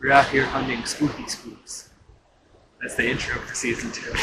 We're out here hunting spooky spooks. That's the intro for season 2.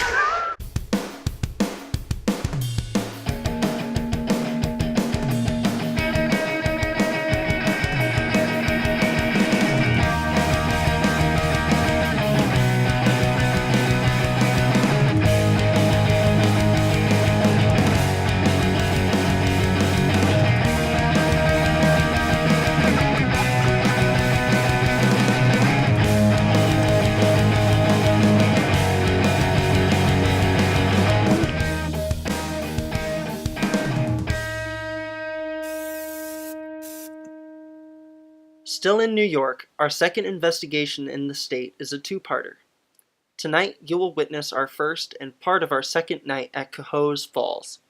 Still in New York, our second investigation in the state is a two-parter. Tonight, you will witness our first and part of our second night at Cohoes Falls.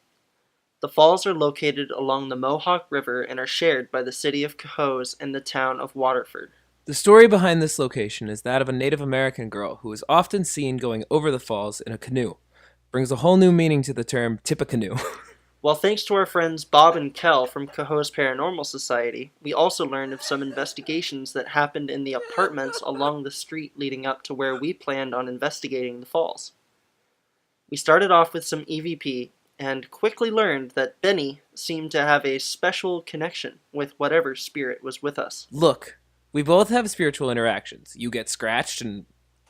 The falls are located along the Mohawk River and are shared by the city of Cohoes and the town of Waterford. The story behind this location is that of a Native American girl who is often seen going over the falls in a canoe. Brings a whole new meaning to the term tip a canoe. Well, thanks to our friends Bob and Kel from Cohoes Paranormal Society, we also learned of some investigations that happened in the apartments along the street leading up to where we planned on investigating the falls. We started off with some EVP, and quickly learned that Benny seemed to have a special connection with whatever spirit was with us. Look, we both have spiritual interactions. You get scratched and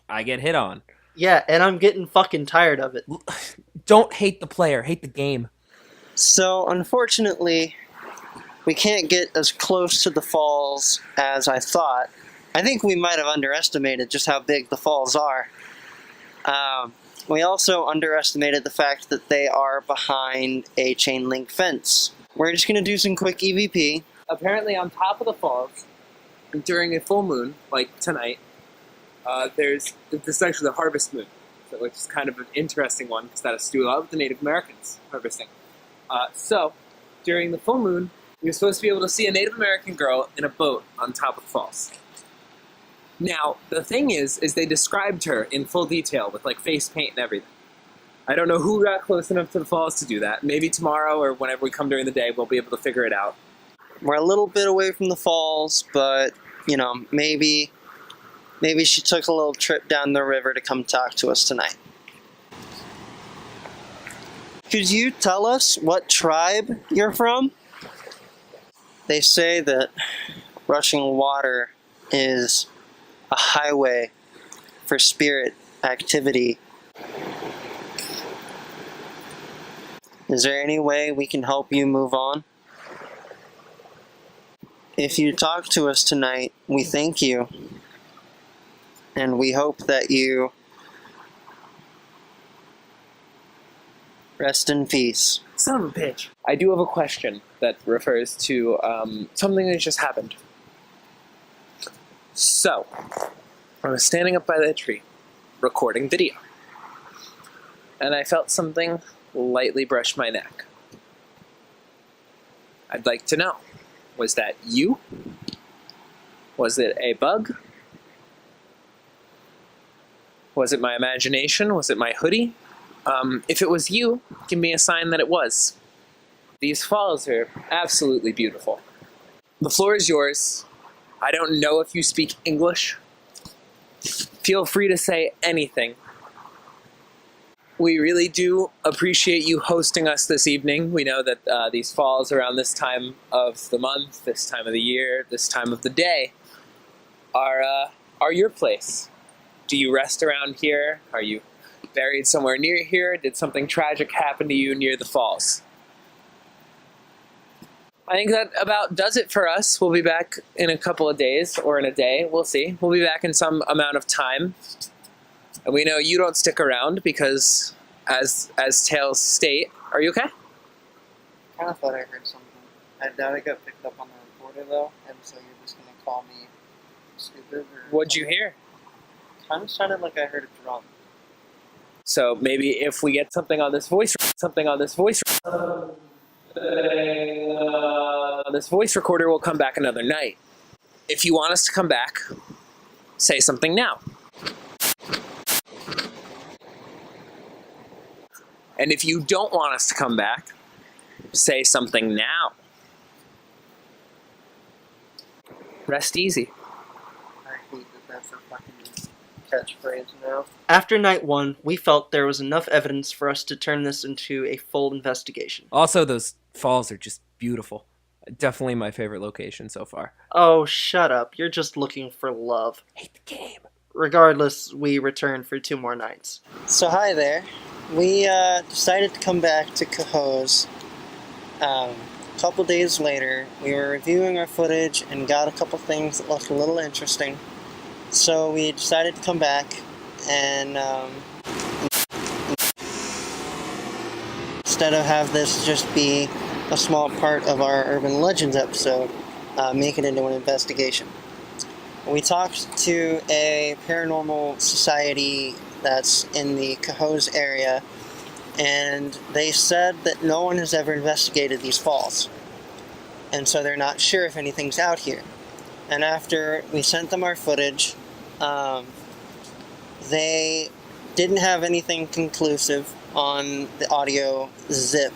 I get hit on. Yeah, and I'm getting fucking tired of it. Don't hate the player, hate the game. So, unfortunately, we can't get as close to the falls as I thought. I think we might have underestimated just how big the falls are. We also underestimated the fact that they are behind a chain link fence. We're just going to do some quick EVP. Apparently on top of the falls, during a full moon, like tonight, this is actually the harvest moon, which is kind of an interesting one because that has to do a lot with the Native Americans harvesting. So, during the full moon, you're supposed to be able to see a Native American girl in a boat on top of the falls. Now, the thing is they described her in full detail with like face paint and everything. I don't know who got close enough to the falls to do that. Maybe tomorrow or whenever we come during the day, we'll be able to figure it out. We're a little bit away from the falls, but, you know, maybe she took a little trip down the river to come talk to us tonight. Could you tell us what tribe you're from? They say that rushing water is a highway for spirit activity. Is there any way we can help you move on? If you talk to us tonight, we thank you. And we hope that you rest in peace. Son of a bitch. I do have a question that refers to something that just happened. So, I was standing up by that tree, recording video, and I felt something lightly brush my neck. I'd like to know, was that you? Was it a bug? Was it my imagination? Was it my hoodie? If it was you, give me a sign that it was. These falls are absolutely beautiful. The floor is yours. I don't know if you speak English. Feel free to say anything. We really do appreciate you hosting us this evening. We know that these falls around this time of the month, this time of the year, this time of the day are your place. Do you rest around here? Are you buried somewhere near here? Did something tragic happen to you near the falls? I think that about does it for us. We'll be back in a couple of days, or in a day, we'll see. We'll be back in some amount of time. And we know you don't stick around because, as tales state, are you okay? I kind of thought I heard something. I doubt it got picked up on the recorder though, and so you're just going to call me stupid? Or What'd you hear? Kind of sounded like I heard a drum. So maybe if we get something on this voice this voice recorder will come back another night. If you want us to come back, say something now. And if you don't want us to come back, say something now. Rest easy. I hate that for fucking catchphrase now. After night 1, we felt there was enough evidence for us to turn this into a full investigation. Also, those falls are just beautiful. Definitely my favorite location so far. Oh, shut up. You're just looking for love. Hate the game. Regardless, we returned for 2 more nights. So hi there. We decided to come back to Cohoes. A couple days later, we were reviewing our footage and got a couple things that looked a little interesting. So we decided to come back and instead of have this just be a small part of our Urban Legends episode, make it into an investigation. We talked to a paranormal society that's in the Cohoes area, and they said that no one has ever investigated these falls, and so they're not sure if anything's out here. And after we sent them our footage, they didn't have anything conclusive on the audio zip,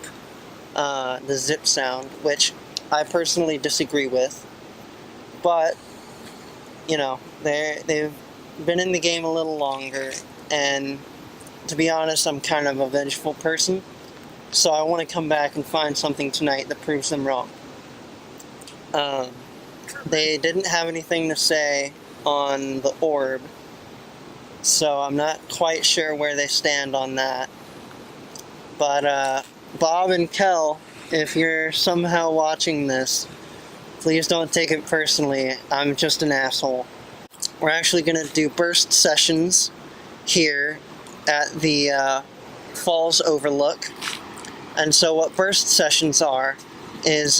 the zip sound, which I personally disagree with. But, you know, they've been in the game a little longer, and to be honest, I'm kind of a vengeful person, so I want to come back and find something tonight that proves them wrong. They didn't have anything to say on the orb, so I'm not quite sure where they stand on that. But Bob and Kel, if you're somehow watching this, please don't take it personally. I'm just an asshole. We're actually going to do burst sessions here at the Falls Overlook. And so what burst sessions are is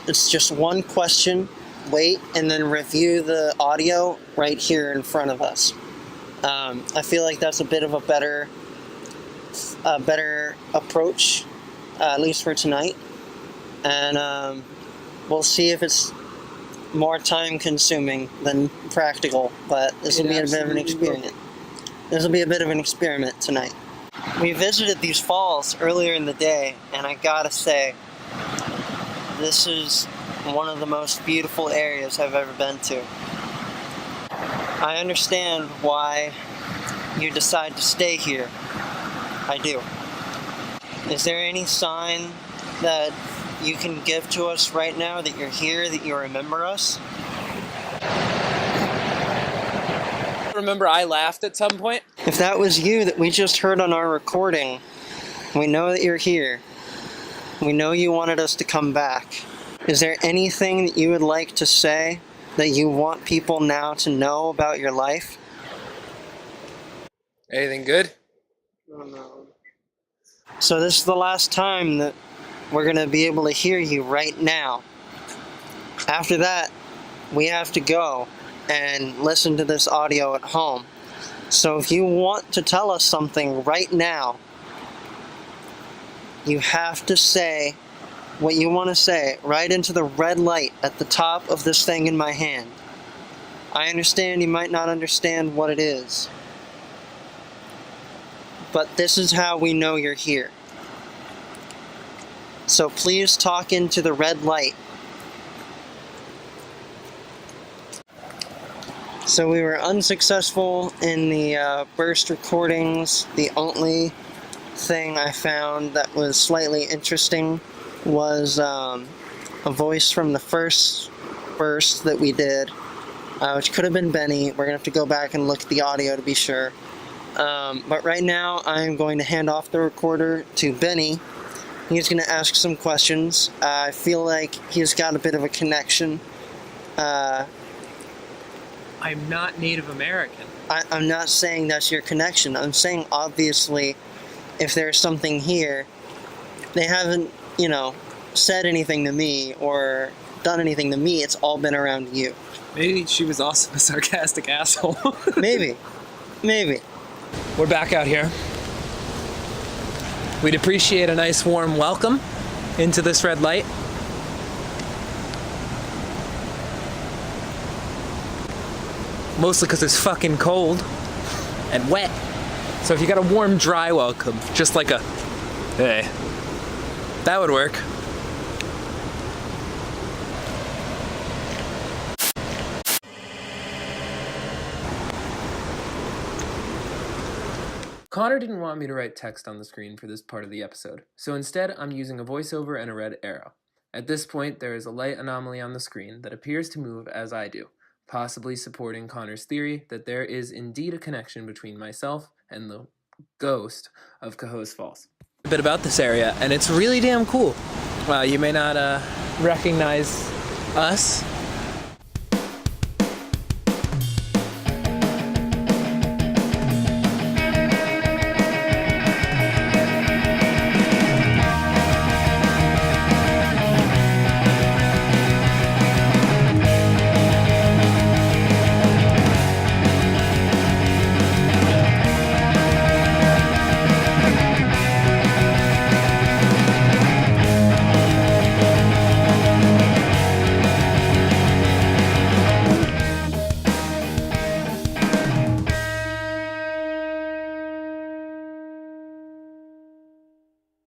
it's just one question, wait, and then review the audio right here in front of us. I feel like that's a bit of a better approach, at least for tonight. And we'll see if it's more time consuming than practical, but this will be a bit of an experiment. This will be a bit of an experiment tonight. We visited these falls earlier in the day, and I gotta say, this is one of the most beautiful areas I've ever been to. I understand why you decide to stay here. I do. Is there any sign that you can give to us right now that you're here, that you remember us? Remember I laughed at some point? If that was you that we just heard on our recording, we know that you're here. We know you wanted us to come back. Is there anything that you would like to say that you want people now to know about your life? Anything good? Oh, no. So this is the last time that we're going to be able to hear you right now. After that, we have to go and listen to this audio at home. So if you want to tell us something right now, you have to say what you want to say right into the red light at the top of this thing in my hand. I understand you might not understand what it is, but this is how we know you're here. So please talk into the red light. So we were unsuccessful in the burst recordings. The only thing I found that was slightly interesting was a voice from the first burst that we did, which could have been Benny. We're going to have to go back and look at the audio to be sure. But right now I'm going to hand off the recorder to Benny. He's going to ask some questions. I feel like he's got a bit of a connection. I'm not Native American. I'm not saying that's your connection. I'm saying, obviously, if there's something here, they haven't, said anything to me or done anything to me. It's all been around you. Maybe she was also a sarcastic asshole. Maybe. We're back out here. We'd appreciate a nice warm welcome into this red light. Mostly because it's fucking cold and wet. So if you got a warm, dry welcome, just like a, hey, that would work. Connor didn't want me to write text on the screen for this part of the episode, so instead I'm using a voiceover and a red arrow. At this point, there is a light anomaly on the screen that appears to move as I do, possibly supporting Connor's theory that there is indeed a connection between myself and the ghost of Cohoes Falls. A bit about this area, and it's really damn cool. You may not recognize us